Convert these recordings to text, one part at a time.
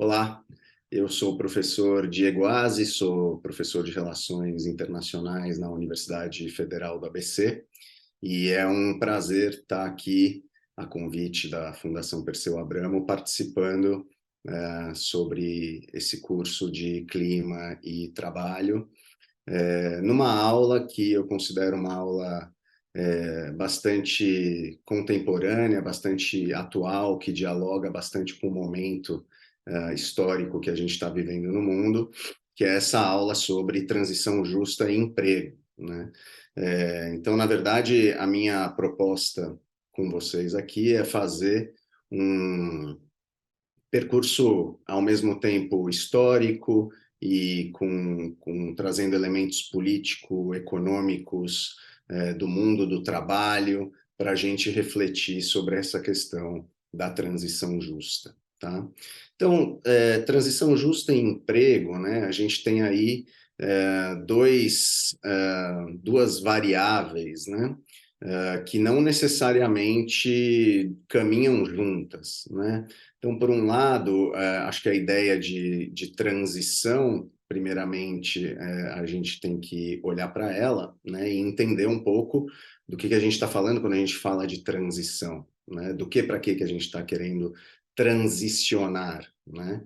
Olá, eu sou o professor Diego Aze, sou professor de Relações Internacionais na Universidade Federal do ABC e é um prazer estar aqui, a convite da Fundação Perseu Abramo, participando sobre esse curso de Clima e Trabalho, numa aula que eu considero uma aula bastante contemporânea, bastante atual, que dialoga bastante com o momento histórico que a gente está vivendo no mundo, que é essa aula sobre transição justa e emprego, né? Então, na verdade, a minha proposta com vocês aqui é fazer um percurso ao mesmo tempo histórico e trazendo elementos político-econômicos do mundo do trabalho para a gente refletir sobre essa questão da transição justa, tá? Então, transição justa em emprego, né? A gente tem aí duas variáveis, né? Que não necessariamente caminham juntas, né? Então, por um lado, acho que a ideia de transição, primeiramente, a gente tem que olhar para ela, né, e entender um pouco do que a gente está falando quando a gente fala de transição, né? Do que para que a gente está querendo transicionar, né?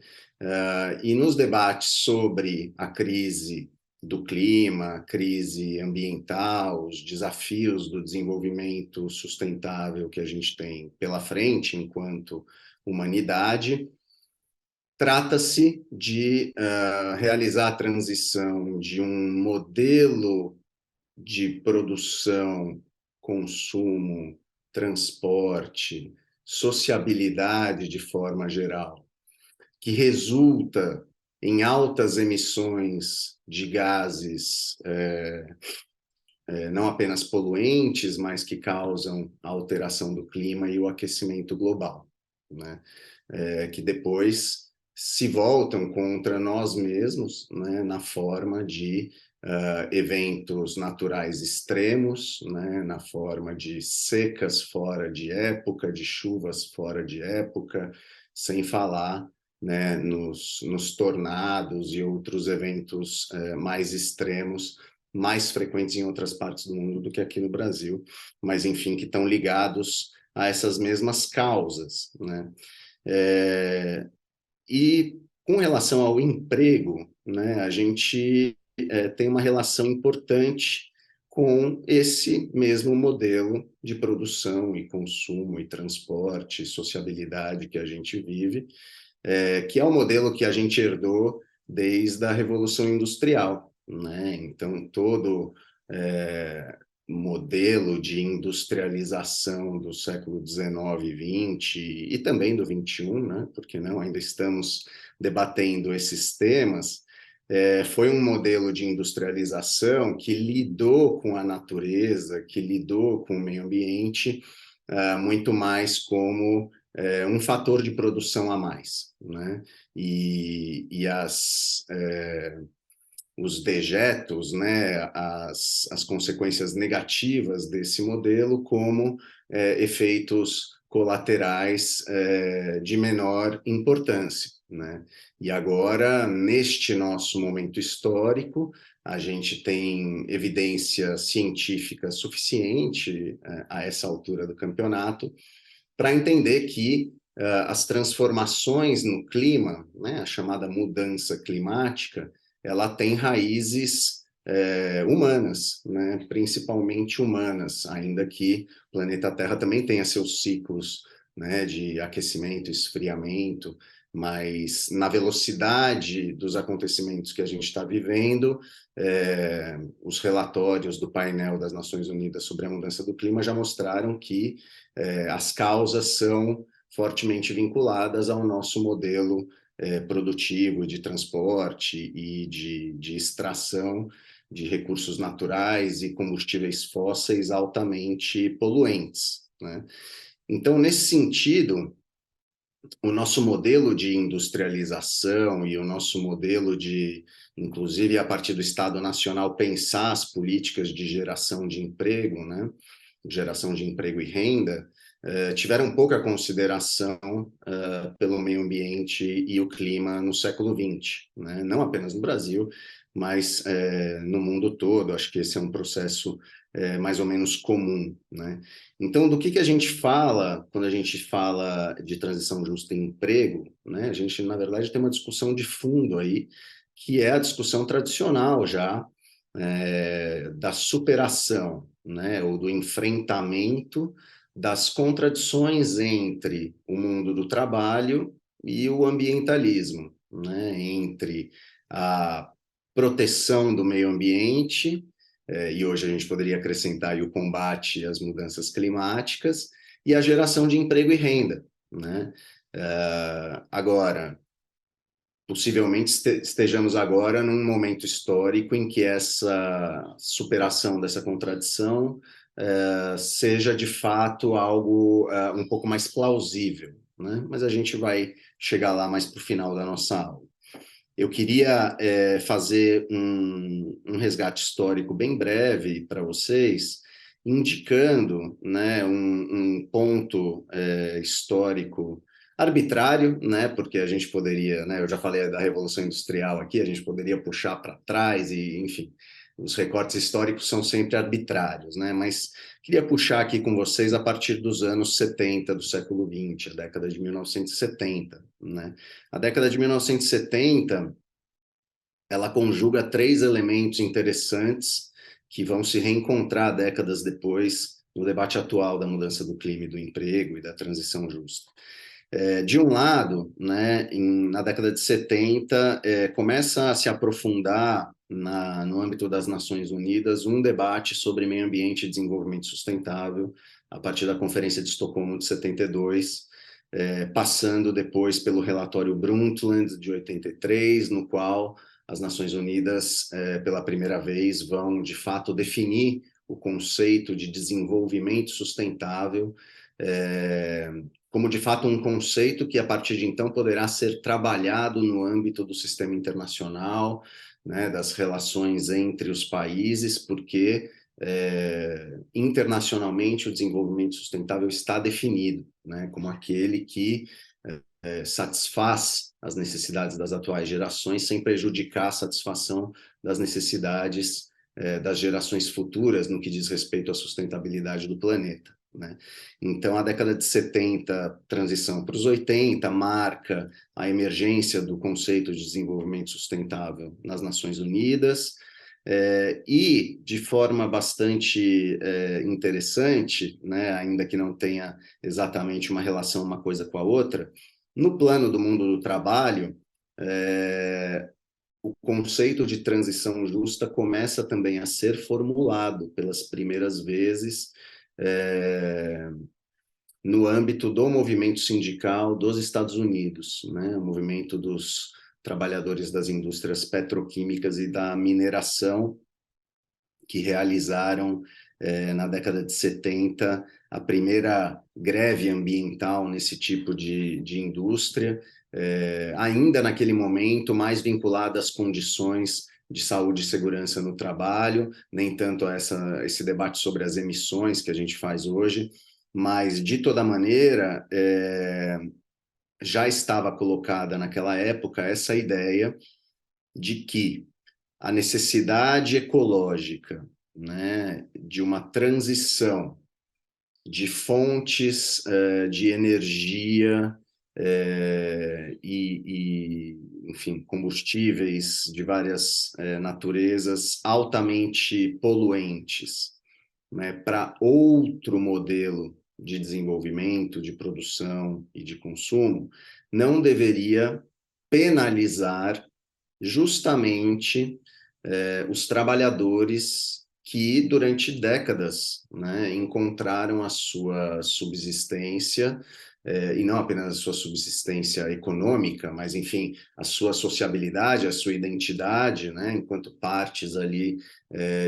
E nos debates sobre a crise do clima, crise ambiental, os desafios do desenvolvimento sustentável que a gente tem pela frente enquanto humanidade, trata-se de realizar a transição de um modelo de produção, consumo, transporte, sociabilidade de forma geral, que resulta em altas emissões de gases não apenas poluentes, mas que causam a alteração do clima e o aquecimento global, né? Que depois se voltam contra nós mesmos, né, na forma de eventos naturais extremos, né, na forma de secas fora de época, de chuvas fora de época, sem falar, né, nos tornados e outros eventos mais extremos, mais frequentes em outras partes do mundo do que aqui no Brasil, mas, enfim, que estão ligados a essas mesmas causas, né? E com relação ao emprego, né, a gente tem uma relação importante com esse mesmo modelo de produção e consumo e transporte, sociabilidade que a gente vive, que é o modelo que a gente herdou desde a Revolução Industrial, né? Então, todo modelo de industrialização do século XIX e XX e também do XXI, né? Porque não, ainda estamos debatendo esses temas, foi um modelo de industrialização que lidou com a natureza, que lidou com o meio ambiente, muito mais como um fator de produção a mais, né? Os dejetos, né, as consequências negativas desse modelo como efeitos colaterais de menor importância, né? E agora, neste nosso momento histórico, a gente tem evidência científica suficiente a essa altura do campeonato para entender que as transformações no clima, né, a chamada mudança climática, ela tem raízes humanas, né, principalmente humanas, ainda que o planeta Terra também tenha seus ciclos, né, de aquecimento, esfriamento, mas na velocidade dos acontecimentos que a gente está vivendo, os relatórios do painel das Nações Unidas sobre a mudança do clima já mostraram que as causas são fortemente vinculadas ao nosso modelo produtivo de transporte e de extração de recursos naturais e combustíveis fósseis altamente poluentes, né? Então, nesse sentido, o nosso modelo de industrialização e o nosso modelo de, inclusive a partir do Estado Nacional, pensar as políticas de geração de emprego, né? Geração de emprego e renda, tiveram pouca consideração pelo meio ambiente e o clima no século XX, né? Não apenas no Brasil, mas no mundo todo. Acho que esse é um processo mais ou menos comum, né? Então, do que a gente fala quando a gente fala de transição justa em emprego, né? A gente, na verdade, tem uma discussão de fundo aí, que é a discussão tradicional já, da superação, né? Ou do enfrentamento das contradições entre o mundo do trabalho e o ambientalismo, né? Entre a proteção do meio ambiente, e hoje a gente poderia acrescentar aí o combate às mudanças climáticas, e a geração de emprego e renda, né? Agora, possivelmente estejamos agora num momento histórico em que essa superação dessa contradição seja de fato algo um pouco mais plausível, né? Mas a gente vai chegar lá mais para o final da nossa aula. Eu queria fazer um resgate histórico bem breve para vocês, indicando, né, um ponto histórico arbitrário, né, porque a gente poderia, né, eu já falei da Revolução Industrial aqui, a gente poderia puxar para trás e, enfim, os recortes históricos são sempre arbitrários, né, mas queria puxar aqui com vocês a partir dos anos 70 do século XX, a década de 1970, né. A década de 1970, ela conjuga três elementos interessantes que vão se reencontrar décadas depois no debate atual da mudança do clima e do emprego e da transição justa. De um lado, né, na década de 70, começa a se aprofundar no âmbito das Nações Unidas um debate sobre meio ambiente e desenvolvimento sustentável, a partir da Conferência de Estocolmo de 72, passando depois pelo relatório Brundtland de 83, no qual as Nações Unidas, pela primeira vez, vão, de fato, definir o conceito de desenvolvimento sustentável, como de fato um conceito que a partir de então poderá ser trabalhado no âmbito do sistema internacional, né, das relações entre os países, porque internacionalmente o desenvolvimento sustentável está definido, né, como aquele que satisfaz as necessidades das atuais gerações sem prejudicar a satisfação das necessidades das gerações futuras no que diz respeito à sustentabilidade do planeta, né? Então, a década de 70, transição para os 80, marca a emergência do conceito de desenvolvimento sustentável nas Nações Unidas, e, de forma bastante interessante, né, ainda que não tenha exatamente uma relação uma coisa com a outra, no plano do mundo do trabalho, o conceito de transição justa começa também a ser formulado pelas primeiras vezes no âmbito do movimento sindical dos Estados Unidos, né? O movimento dos trabalhadores das indústrias petroquímicas e da mineração, que realizaram, na década de 70, a primeira greve ambiental nesse tipo de indústria, ainda naquele momento mais vinculada às condições de saúde e segurança no trabalho, nem tanto a esse debate sobre as emissões que a gente faz hoje, mas, de toda maneira, já estava colocada naquela época essa ideia de que a necessidade ecológica, né, de uma transição de fontes de energia enfim, combustíveis de várias naturezas altamente poluentes, né, para outro modelo de desenvolvimento, de produção e de consumo, não deveria penalizar justamente os trabalhadores que durante décadas, né, encontraram a sua subsistência, e não apenas a sua subsistência econômica, mas, enfim, a sua sociabilidade, a sua identidade, né, enquanto partes ali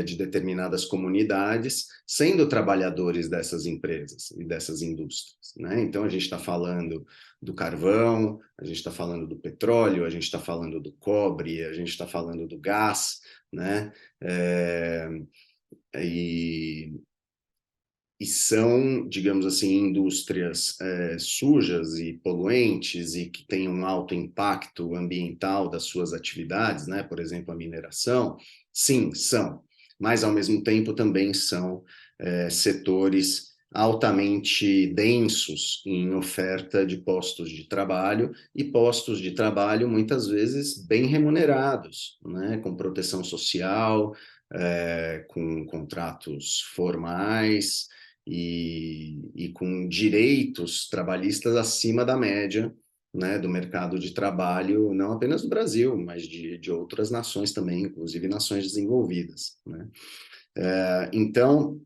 de determinadas comunidades, sendo trabalhadores dessas empresas e dessas indústrias, né? Então, a gente está falando do carvão, a gente está falando do petróleo, a gente está falando do cobre, a gente está falando do gás, né? E, e são, digamos assim, indústrias sujas e poluentes e que têm um alto impacto ambiental das suas atividades, né? Por exemplo, a mineração, sim, são, mas ao mesmo tempo também são setores altamente densos em oferta de postos de trabalho e postos de trabalho muitas vezes bem remunerados, né? Com proteção social, com contratos formais e com direitos trabalhistas acima da média, né, do mercado de trabalho, não apenas do Brasil, mas de outras nações também, inclusive nações desenvolvidas, né? Então,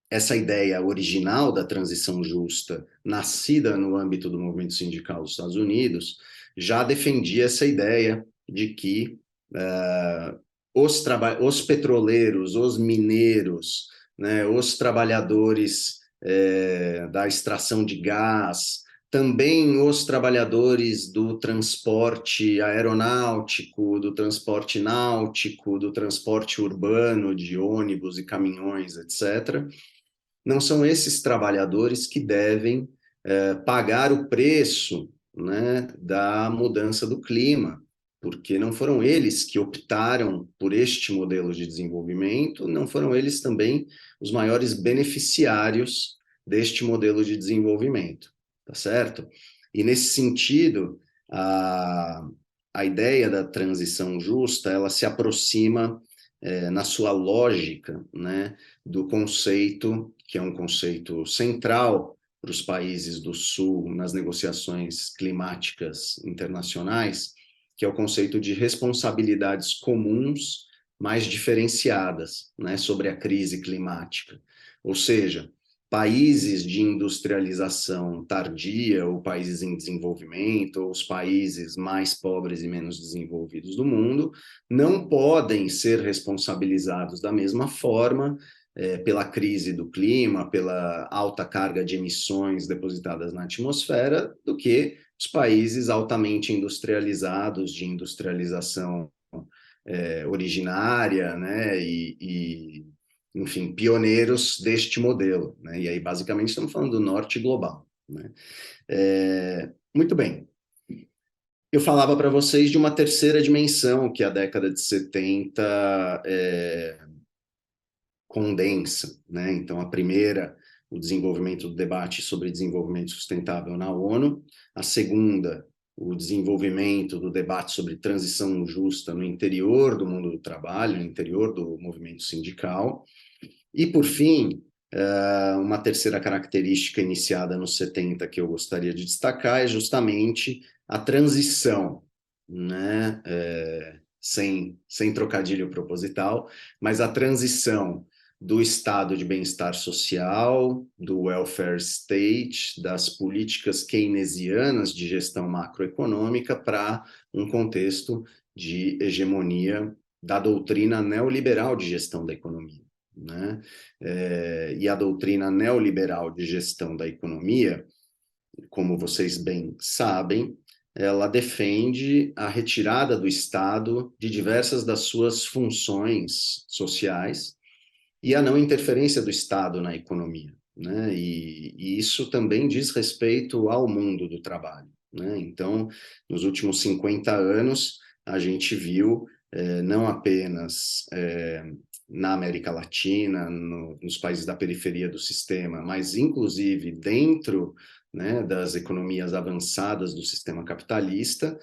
essa ideia original da transição justa, nascida no âmbito do movimento sindical dos Estados Unidos, já defendia essa ideia de que os petroleiros, os mineiros, né, os trabalhadores da extração de gás, também os trabalhadores do transporte aeronáutico, do transporte náutico, do transporte urbano, de ônibus e caminhões, etc., não são esses trabalhadores que devem pagar o preço, né, da mudança do clima, porque não foram eles que optaram por este modelo de desenvolvimento, não foram eles também os maiores beneficiários deste modelo de desenvolvimento, tá certo? E nesse sentido, a ideia da transição justa, ela se aproxima na sua lógica, né, do conceito, que é um conceito central para os países do Sul nas negociações climáticas internacionais, que é o conceito de responsabilidades comuns mais diferenciadas, né, sobre a crise climática. Ou seja, países de industrialização tardia, ou países em desenvolvimento, ou os países mais pobres e menos desenvolvidos do mundo, não podem ser responsabilizados da mesma forma pela crise do clima, pela alta carga de emissões depositadas na atmosfera, do que os países altamente industrializados, de industrialização originária, né, enfim, pioneiros deste modelo, né? E aí, basicamente, estamos falando do norte global, né? Muito bem. Eu falava para vocês de uma terceira dimensão que a década de 70 condensa, né? Então, a primeira, o desenvolvimento do debate sobre desenvolvimento sustentável na ONU, a segunda, o desenvolvimento do debate sobre transição justa no interior do mundo do trabalho, no interior do movimento sindical, e, por fim, uma terceira característica iniciada nos 70 que eu gostaria de destacar é justamente a transição, né? Sem trocadilho proposital, mas a transição do estado de bem-estar social, do welfare state, das políticas keynesianas de gestão macroeconômica para um contexto de hegemonia da doutrina neoliberal de gestão da economia, né? E a doutrina neoliberal de gestão da economia, como vocês bem sabem, ela defende a retirada do Estado de diversas das suas funções sociais e a não interferência do Estado na economia, né? E isso também diz respeito ao mundo do trabalho, né? Então, nos últimos 50 anos, a gente viu não apenas na América Latina, nos países da periferia do sistema, mas inclusive dentro, né, das economias avançadas do sistema capitalista,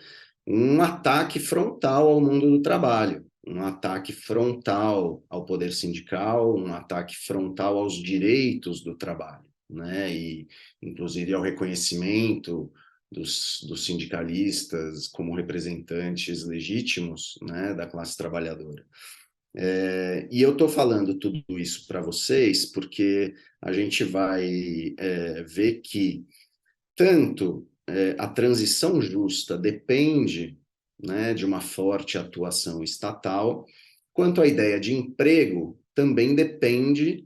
um ataque frontal ao mundo do trabalho, um ataque frontal ao poder sindical, um ataque frontal aos direitos do trabalho, né? E, inclusive, ao reconhecimento dos sindicalistas como representantes legítimos, né, da classe trabalhadora. E eu estou falando tudo isso para vocês porque a gente vai ver que tanto a transição justa depende, né, de uma forte atuação estatal, quanto a ideia de emprego também depende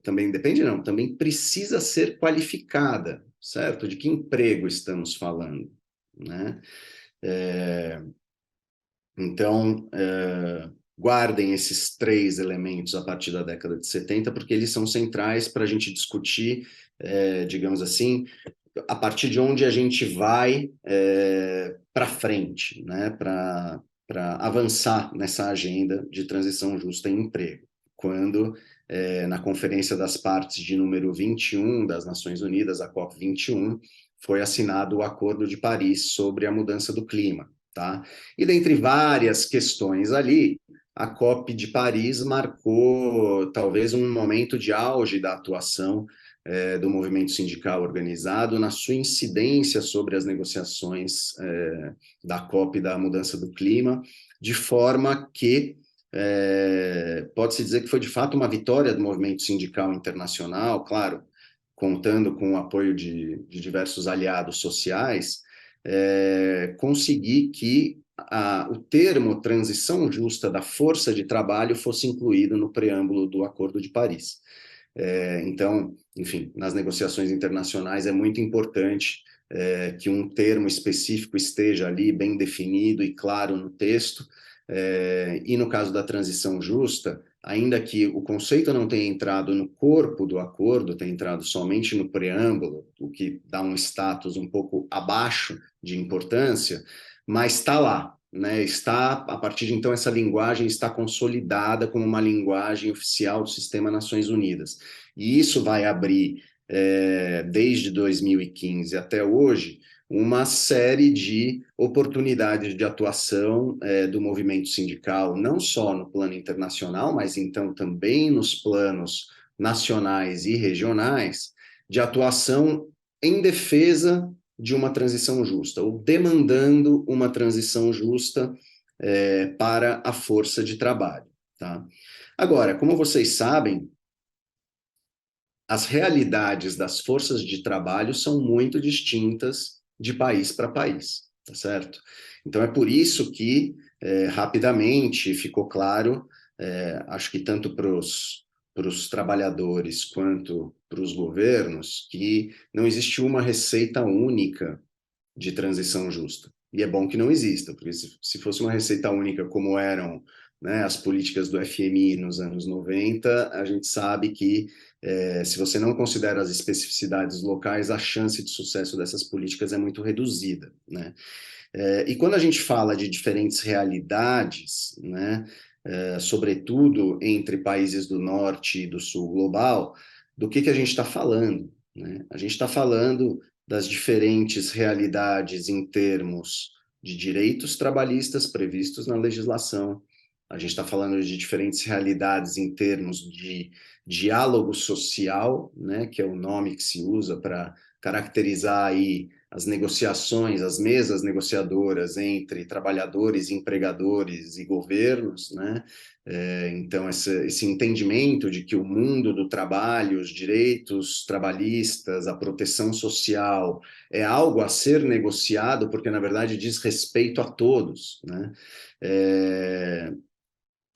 também depende não, também precisa ser qualificada, certo? De que emprego estamos falando, né? Então, guardem esses três elementos a partir da década de 70, porque eles são centrais para a gente discutir, digamos assim, a partir de onde a gente vai para frente, né, para avançar nessa agenda de transição justa em emprego. Quando, na Conferência das Partes de número 21 das Nações Unidas, a COP21, foi assinado o Acordo de Paris sobre a mudança do clima. Tá? E dentre várias questões ali, a COP de Paris marcou talvez um momento de auge da atuação do movimento sindical organizado na sua incidência sobre as negociações da COP da mudança do clima, de forma que pode-se dizer que foi de fato uma vitória do movimento sindical internacional, claro, contando com o apoio de diversos aliados sociais, conseguir que o termo transição justa da força de trabalho fosse incluído no preâmbulo do Acordo de Paris. Então, enfim, nas negociações internacionais é muito importante que um termo específico esteja ali bem definido e claro no texto, e no caso da transição justa, ainda que o conceito não tenha entrado no corpo do acordo, tenha entrado somente no preâmbulo, o que dá um status um pouco abaixo de importância, mas está lá, né? Está, a partir de então, essa linguagem está consolidada como uma linguagem oficial do Sistema Nações Unidas. E isso vai abrir, desde 2015 até hoje, uma série de oportunidades de atuação do movimento sindical, não só no plano internacional, mas então também nos planos nacionais e regionais, de atuação em defesa de uma transição justa, ou demandando uma transição justa para a força de trabalho. Tá? Agora, como vocês sabem, as realidades das forças de trabalho são muito distintas de país para país, tá certo? Então é por isso que rapidamente ficou claro, acho que tanto para os trabalhadores quanto para os governos, que não existe uma receita única de transição justa. E é bom que não exista, porque se fosse uma receita única como eram, né, as políticas do FMI nos anos 90, a gente sabe que se você não considera as especificidades locais, a chance de sucesso dessas políticas é muito reduzida, né? E quando a gente fala de diferentes realidades, né, sobretudo entre países do norte e do sul global, do que a gente está falando, né? A gente está falando das diferentes realidades em termos de direitos trabalhistas previstos na legislação. A gente está falando de diferentes realidades em termos de diálogo social, né, que é o nome que se usa para caracterizar aí as negociações, as mesas negociadoras entre trabalhadores, empregadores e governos, né? Então, esse entendimento de que o mundo do trabalho, os direitos trabalhistas, a proteção social, é algo a ser negociado, porque, na verdade, diz respeito a todos, né?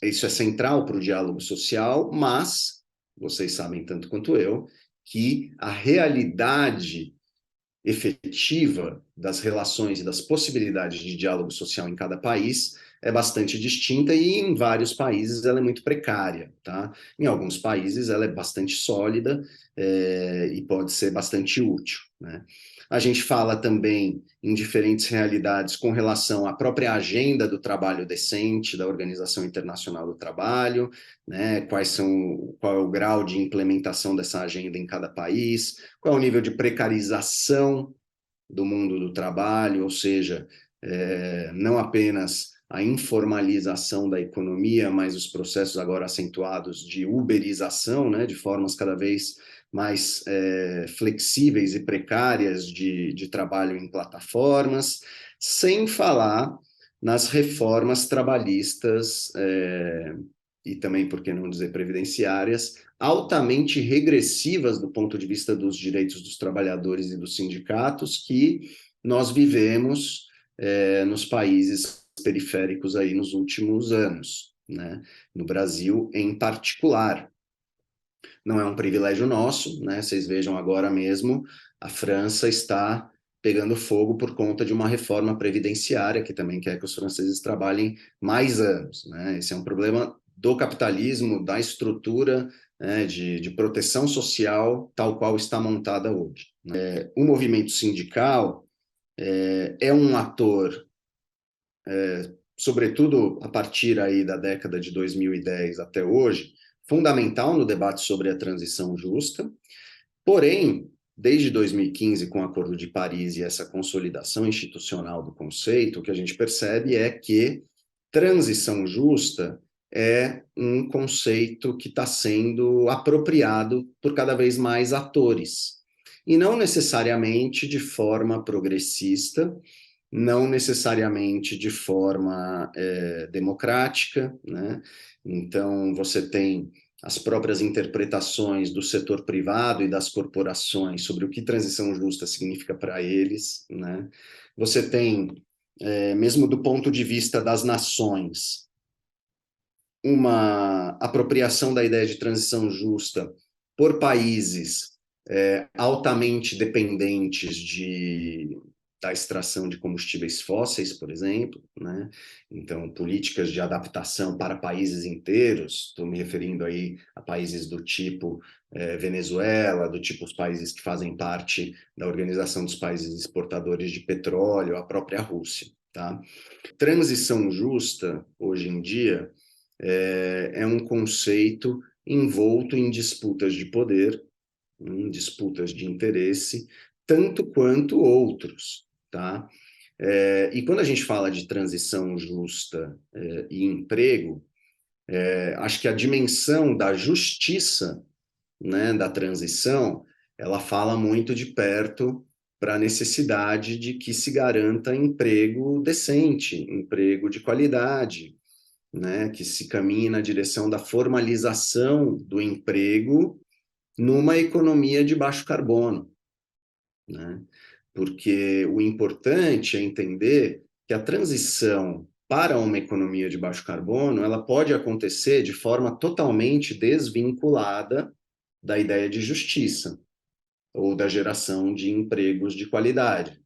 Isso é central para o diálogo social, mas vocês sabem tanto quanto eu que a realidade efetiva das relações e das possibilidades de diálogo social em cada país é bastante distinta e em vários países ela é muito precária, tá? Em alguns países ela é bastante sólida e pode ser bastante útil, né? A gente fala também em diferentes realidades com relação à própria agenda do trabalho decente da Organização Internacional do Trabalho, né? Qual é o grau de implementação dessa agenda em cada país, qual é o nível de precarização do mundo do trabalho, ou seja, não apenas a informalização da economia, mas os processos agora acentuados de uberização, né, de formas cada vez mais flexíveis e precárias de trabalho em plataformas, sem falar nas reformas trabalhistas e também, por que não dizer, previdenciárias, altamente regressivas do ponto de vista dos direitos dos trabalhadores e dos sindicatos que nós vivemos nos países periféricos aí nos últimos anos, né? No Brasil em particular. Não é um privilégio nosso, né? Vocês vejam agora mesmo, a França está pegando fogo por conta de uma reforma previdenciária que também quer que os franceses trabalhem mais anos, né? Esse é um problema do capitalismo, da estrutura, né, de proteção social tal qual está montada hoje. O movimento sindical é um ator, sobretudo a partir aí da década de 2010 até hoje, fundamental no debate sobre a transição justa. Porém, desde 2015, com o Acordo de Paris e essa consolidação institucional do conceito, o que a gente percebe é que transição justa é um conceito que está sendo apropriado por cada vez mais atores, e não necessariamente de forma progressista, não necessariamente de forma democrática, né? Então, você tem as próprias interpretações do setor privado e das corporações sobre o que transição justa significa para eles, né? Você tem, mesmo do ponto de vista das nações, uma apropriação da ideia de transição justa por países altamente dependentes da extração de combustíveis fósseis, por exemplo, né? Então, políticas de adaptação para países inteiros, estou me referindo aí a países do tipo Venezuela, do tipo os países que fazem parte da Organização dos Países Exportadores de Petróleo, a própria Rússia, tá? Transição justa, hoje em dia, é um conceito envolto em disputas de poder, em disputas de interesse, tanto quanto outros, tá? E quando a gente fala de transição justa e emprego, acho que a dimensão da justiça, né, da transição, ela fala muito de perto para a necessidade de que se garanta emprego decente, emprego de qualidade, né, que se caminhe na direção da formalização do emprego numa economia de baixo carbono, né? Porque o importante é entender que a transição para uma economia de baixo carbono, ela pode acontecer de forma totalmente desvinculada da ideia de justiça, ou da geração de empregos de qualidade,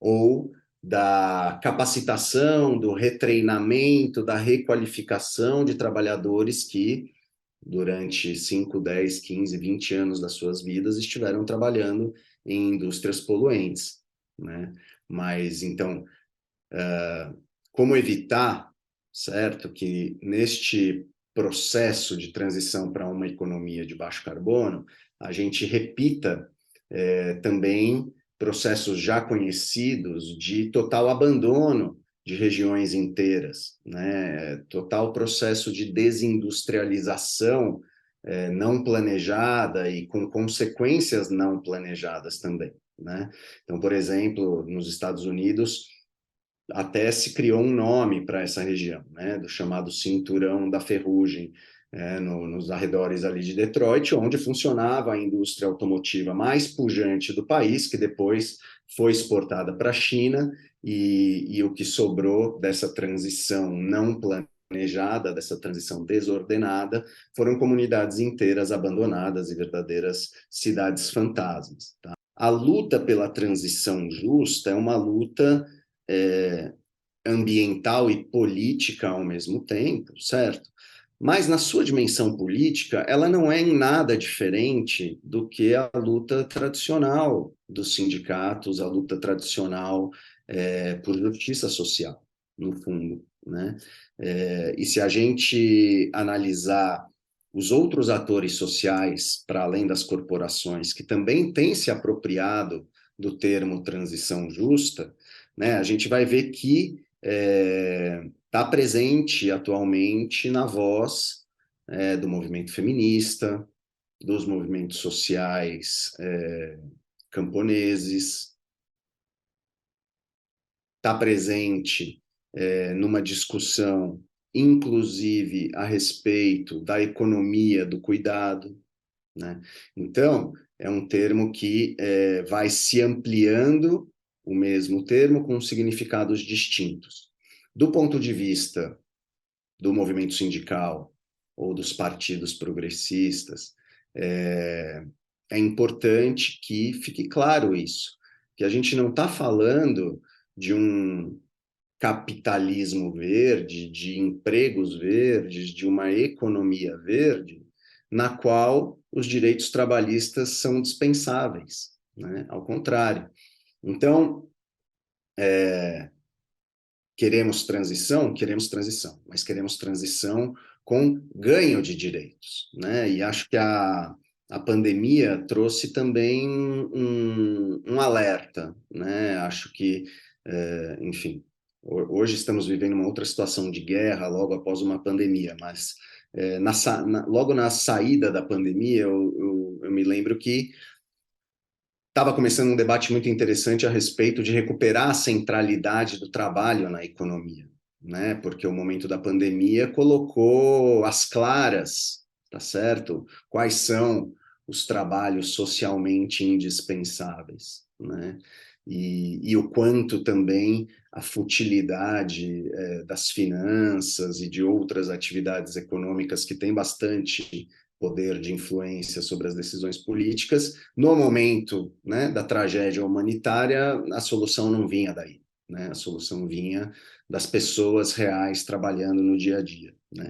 ou da capacitação, do retreinamento, da requalificação de trabalhadores que, durante 5, 10, 15, 20 anos das suas vidas, estiveram trabalhando em indústrias poluentes, né? Mas, então, como evitar, certo, que neste processo de transição para uma economia de baixo carbono, a gente repita também processos já conhecidos de total abandono de regiões inteiras, né? Total processo de desindustrialização não planejada e com consequências não planejadas também, né? Então, por exemplo, nos Estados Unidos, até se criou um nome para essa região, né, do chamado Cinturão da Ferrugem, nos arredores ali de Detroit, onde funcionava a indústria automotiva mais pujante do país, que depois foi exportada para a China, e o que sobrou dessa transição não planejada, dessa transição desordenada, foram comunidades inteiras abandonadas e verdadeiras cidades fantasmas, tá? A luta pela transição justa é uma luta ambiental e política ao mesmo tempo, certo? Mas na sua dimensão política, ela não é em nada diferente do que a luta tradicional dos sindicatos, a luta tradicional por justiça social, no fundo, né? E se a gente analisar os outros atores sociais, para além das corporações, que também têm se apropriado do termo transição justa, né, a gente vai ver que está presente atualmente na voz do movimento feminista, dos movimentos sociais camponeses, está presente numa discussão, inclusive, a respeito da economia do cuidado, né? Então, é um termo que vai se ampliando, o mesmo termo, com significados distintos. Do ponto de vista do movimento sindical ou dos partidos progressistas, é importante que fique claro isso, que a gente não está falando de um capitalismo verde, de empregos verdes, de uma economia verde, na qual os direitos trabalhistas são dispensáveis, né? Ao contrário. Então, queremos transição, mas queremos transição com ganho de direitos, né? E acho que a pandemia trouxe também um alerta, né? Acho que, enfim, hoje estamos vivendo uma outra situação de guerra logo após uma pandemia, mas logo na saída da pandemia, eu me lembro que estava começando um debate muito interessante a respeito de recuperar a centralidade do trabalho na economia, né? Porque o momento da pandemia colocou às claras, tá certo? Quais são os trabalhos socialmente indispensáveis, né? E o quanto também a futilidade das finanças e de outras atividades econômicas que têm bastante poder de influência sobre as decisões políticas. No momento, né, da tragédia humanitária, a solução não vinha daí, né? A solução vinha das pessoas reais trabalhando no dia a dia, né?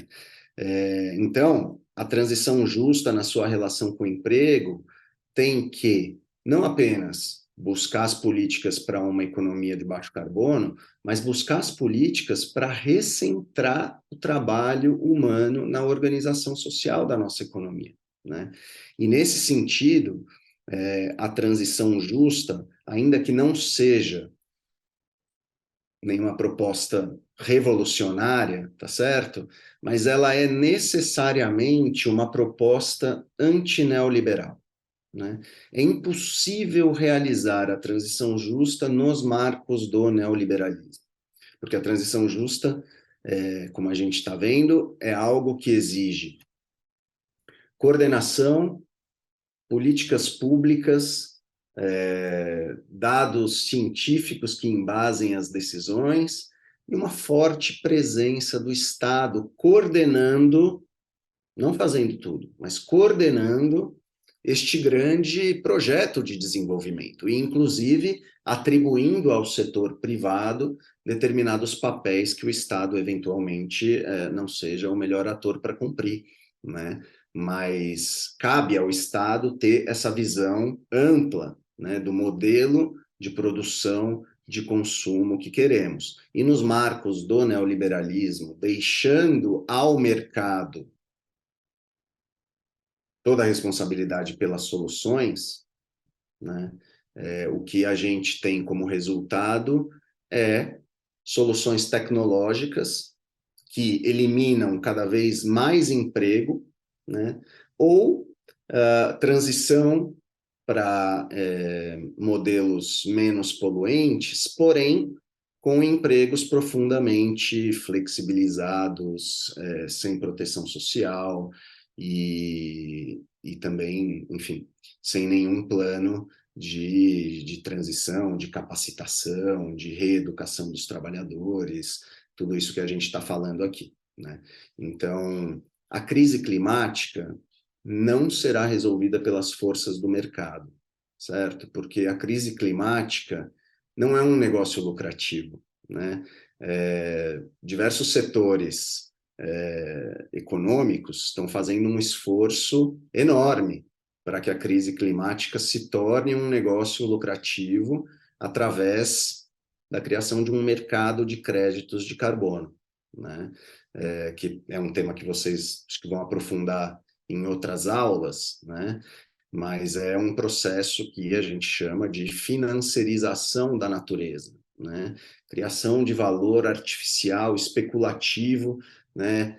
Então, a transição justa na sua relação com o emprego tem que não apenas buscar as políticas para uma economia de baixo carbono, mas buscar as políticas para recentrar o trabalho humano na organização social da nossa economia, né? E nesse sentido, a transição justa, ainda que não seja nenhuma proposta revolucionária, tá certo? Mas ela é necessariamente uma proposta antineoliberal, né? É impossível realizar a transição justa nos marcos do neoliberalismo, porque a transição justa, como a gente está vendo, é algo que exige coordenação, políticas públicas, dados científicos que embasem as decisões e uma forte presença do Estado coordenando, não fazendo tudo, mas coordenando este grande projeto de desenvolvimento, e inclusive atribuindo ao setor privado determinados papéis que o Estado eventualmente não seja o melhor ator para cumprir, né? Mas cabe ao Estado ter essa visão ampla, né, do modelo de produção de consumo que queremos. E nos marcos do neoliberalismo, deixando ao mercado toda a responsabilidade pelas soluções, né? O que a gente tem como resultado é soluções tecnológicas que eliminam cada vez mais emprego, né? Ou transição para modelos menos poluentes, porém com empregos profundamente flexibilizados, sem proteção social e também, enfim, sem nenhum plano de transição, de capacitação, de reeducação dos trabalhadores, tudo isso que a gente está falando aqui, né? Então, a crise climática não será resolvida pelas forças do mercado, certo? Porque a crise climática não é um negócio lucrativo, né? Diversos setores econômicos estão fazendo um esforço enorme para que a crise climática se torne um negócio lucrativo através da criação de um mercado de créditos de carbono, né? Que é um tema que vocês acho que vão aprofundar em outras aulas, né? Mas é um processo que a gente chama de financiarização da natureza, né? Criação de valor artificial, especulativo, né?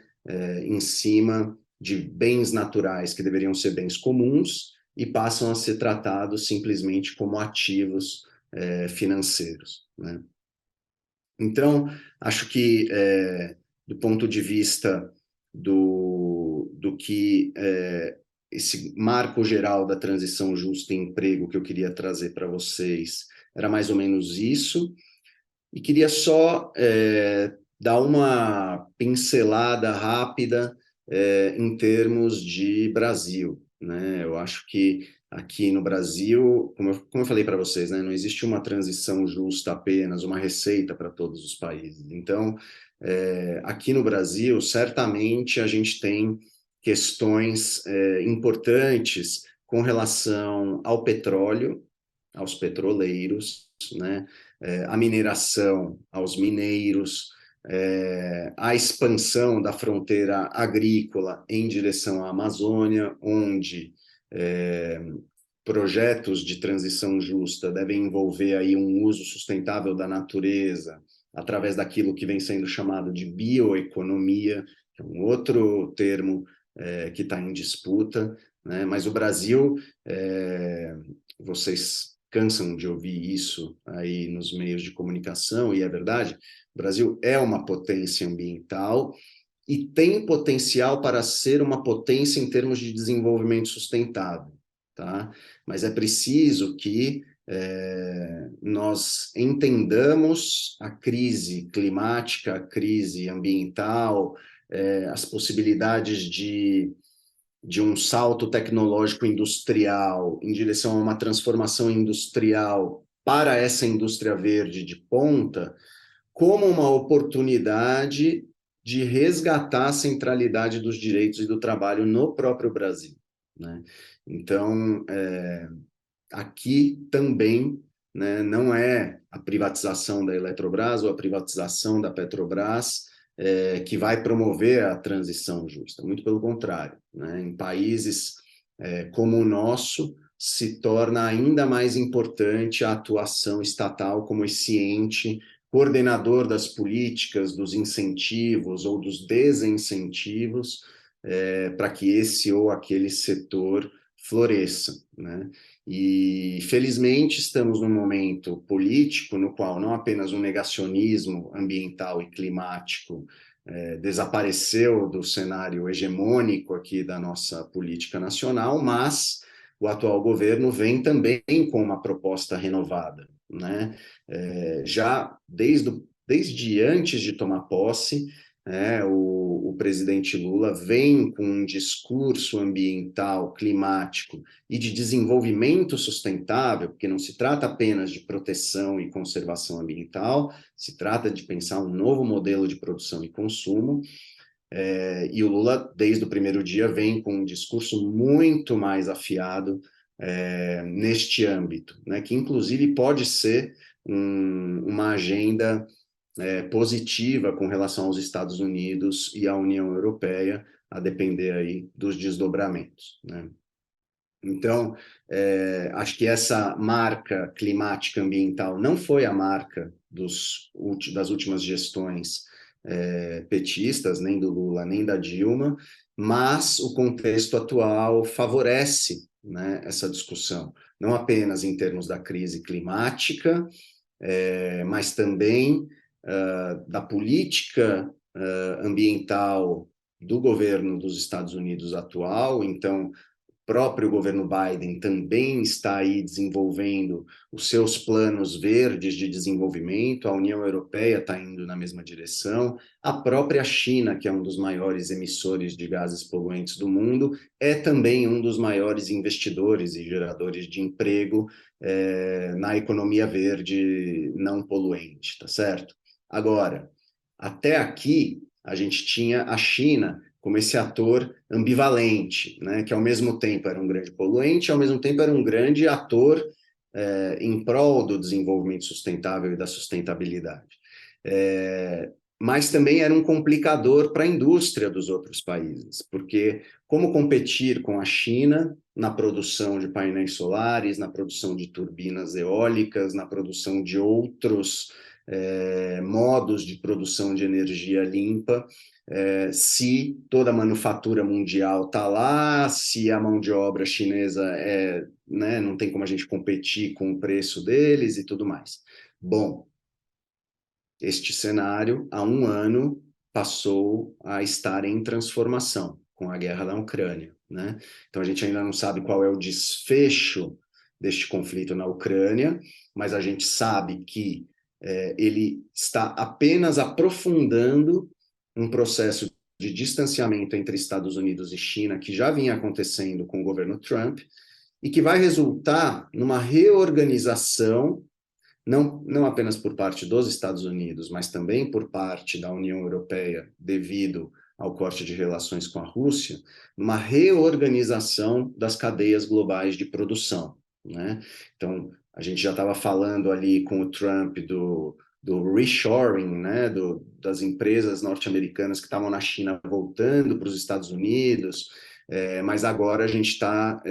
Em cima de bens naturais que deveriam ser bens comuns e passam a ser tratados simplesmente como ativos financeiros, né? Então, acho que, do ponto de vista do que esse marco geral da transição justa em emprego que eu queria trazer para vocês era mais ou menos isso, e queria só dar uma pincelada rápida em termos de Brasil, né? Eu acho que aqui no Brasil, como eu falei para vocês, né, não existe uma transição justa apenas, uma receita para todos os países. Então, aqui no Brasil, certamente a gente tem questões importantes com relação ao petróleo, aos petroleiros, né, à mineração, aos mineiros, a expansão da fronteira agrícola em direção à Amazônia, onde projetos de transição justa devem envolver aí um uso sustentável da natureza, através daquilo que vem sendo chamado de bioeconomia, que é um outro termo que está em disputa, né? Mas o Brasil, vocês cansam de ouvir isso aí nos meios de comunicação, e é verdade, o Brasil é uma potência ambiental e tem potencial para ser uma potência em termos de desenvolvimento sustentável, tá? Mas é preciso que nós entendamos a crise climática, a crise ambiental, as possibilidades de um salto tecnológico industrial em direção a uma transformação industrial para essa indústria verde de ponta, como uma oportunidade de resgatar a centralidade dos direitos e do trabalho no próprio Brasil, né? Então, aqui também, né, não é a privatização da Eletrobras ou a privatização da Petrobras que vai promover a transição justa, muito pelo contrário, né? Em países como o nosso, se torna ainda mais importante a atuação estatal como esse ente coordenador das políticas, dos incentivos ou dos desincentivos para que esse ou aquele setor floresça, né? E, felizmente, estamos num momento político no qual não apenas o negacionismo ambiental e climático desapareceu do cenário hegemônico aqui da nossa política nacional, mas o atual governo vem também com uma proposta renovada, né? Já desde antes de tomar posse, o presidente Lula vem com um discurso ambiental, climático e de desenvolvimento sustentável, porque não se trata apenas de proteção e conservação ambiental, se trata de pensar um novo modelo de produção e consumo, e o Lula, desde o primeiro dia, vem com um discurso muito mais afiado neste âmbito, né, que inclusive pode ser uma agenda positiva com relação aos Estados Unidos e à União Europeia, a depender aí dos desdobramentos, né? Então, acho que essa marca climática ambiental não foi a marca das últimas gestões petistas, nem do Lula, nem da Dilma, mas o contexto atual favorece, né, essa discussão, não apenas em termos da crise climática, mas também da política ambiental do governo dos Estados Unidos atual. Então, o próprio governo Biden também está aí desenvolvendo os seus planos verdes de desenvolvimento, a União Europeia está indo na mesma direção, a própria China, que é um dos maiores emissores de gases poluentes do mundo, é também um dos maiores investidores e geradores de emprego na economia verde não poluente, tá certo? Agora, até aqui, a gente tinha a China como esse ator ambivalente, né, que ao mesmo tempo era um grande poluente, ao mesmo tempo era um grande ator em prol do desenvolvimento sustentável e da sustentabilidade. Mas também era um complicador para a indústria dos outros países, porque como competir com a China na produção de painéis solares, na produção de turbinas eólicas, na produção de outros modos de produção de energia limpa, se toda a manufatura mundial está lá, se a mão de obra chinesa né, não tem como a gente competir com o preço deles e tudo mais. Bom, este cenário, há um ano, passou a estar em transformação com a guerra da Ucrânia, né? Então, a gente ainda não sabe qual é o desfecho deste conflito na Ucrânia, mas a gente sabe que ele está apenas aprofundando um processo de distanciamento entre Estados Unidos e China, que já vinha acontecendo com o governo Trump, e que vai resultar numa reorganização, não apenas por parte dos Estados Unidos, mas também por parte da União Europeia, devido ao corte de relações com a Rússia, uma reorganização das cadeias globais de produção, né? Então, a gente já estava falando ali com o Trump do reshoring, né, das empresas norte-americanas que estavam na China voltando para os Estados Unidos, mas agora a gente está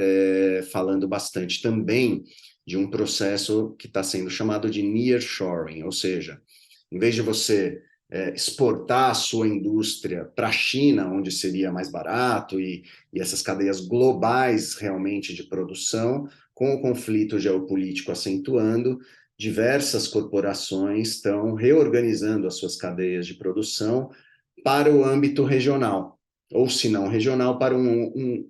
falando bastante também de um processo que está sendo chamado de nearshoring, ou seja, em vez de você exportar a sua indústria para a China, onde seria mais barato, e essas cadeias globais realmente de produção, com o conflito geopolítico acentuando, diversas corporações estão reorganizando as suas cadeias de produção para o âmbito regional, ou se não regional, para um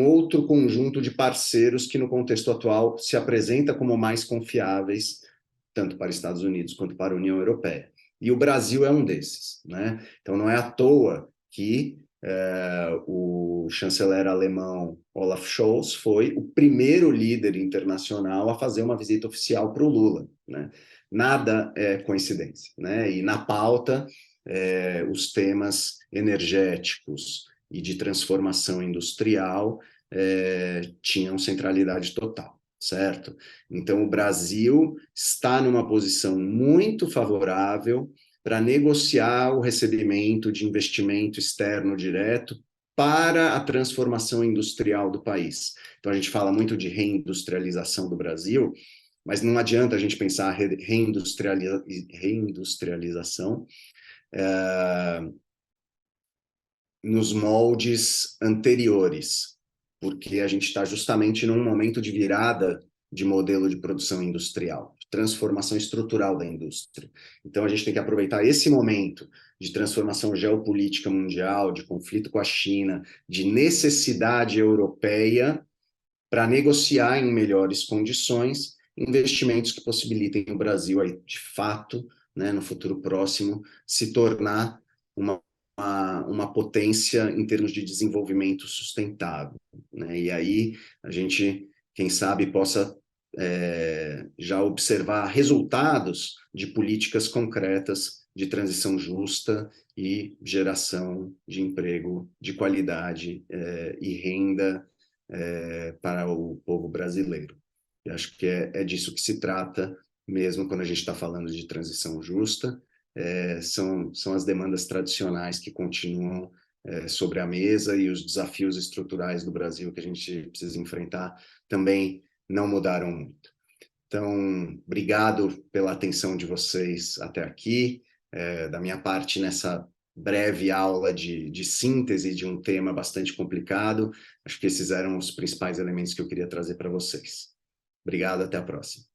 outro conjunto de parceiros que, no contexto atual, se apresenta como mais confiáveis, tanto para Estados Unidos quanto para a União Europeia. E o Brasil é um desses, né? Então, não é à toa que o chanceler alemão Olaf Scholz foi o primeiro líder internacional a fazer uma visita oficial para o Lula, né? Nada é coincidência, né? E na pauta, os temas energéticos e de transformação industrial tinham centralidade total, certo? Então, o Brasil está numa posição muito favorável para negociar o recebimento de investimento externo direto para a transformação industrial do país. Então, a gente fala muito de reindustrialização do Brasil, mas não adianta a gente pensar reindustrialização nos moldes anteriores, porque a gente está justamente num momento de virada de modelo de produção industrial, de transformação estrutural da indústria. Então, a gente tem que aproveitar esse momento de transformação geopolítica mundial, de conflito com a China, de necessidade europeia para negociar em melhores condições investimentos que possibilitem o Brasil, aí, de fato, né, no futuro próximo, se tornar uma potência em termos de desenvolvimento sustentável, né? E aí a gente, quem sabe, possa já observar resultados de políticas concretas de transição justa e geração de emprego de qualidade e renda para o povo brasileiro. Eu acho que é disso que se trata, mesmo quando a gente está falando de transição justa, são as demandas tradicionais que continuam sobre a mesa e os desafios estruturais do Brasil que a gente precisa enfrentar também não mudaram muito. Então, obrigado pela atenção de vocês até aqui. Da minha parte, nessa breve aula de síntese de um tema bastante complicado, acho que esses eram os principais elementos que eu queria trazer para vocês. Obrigado, até a próxima.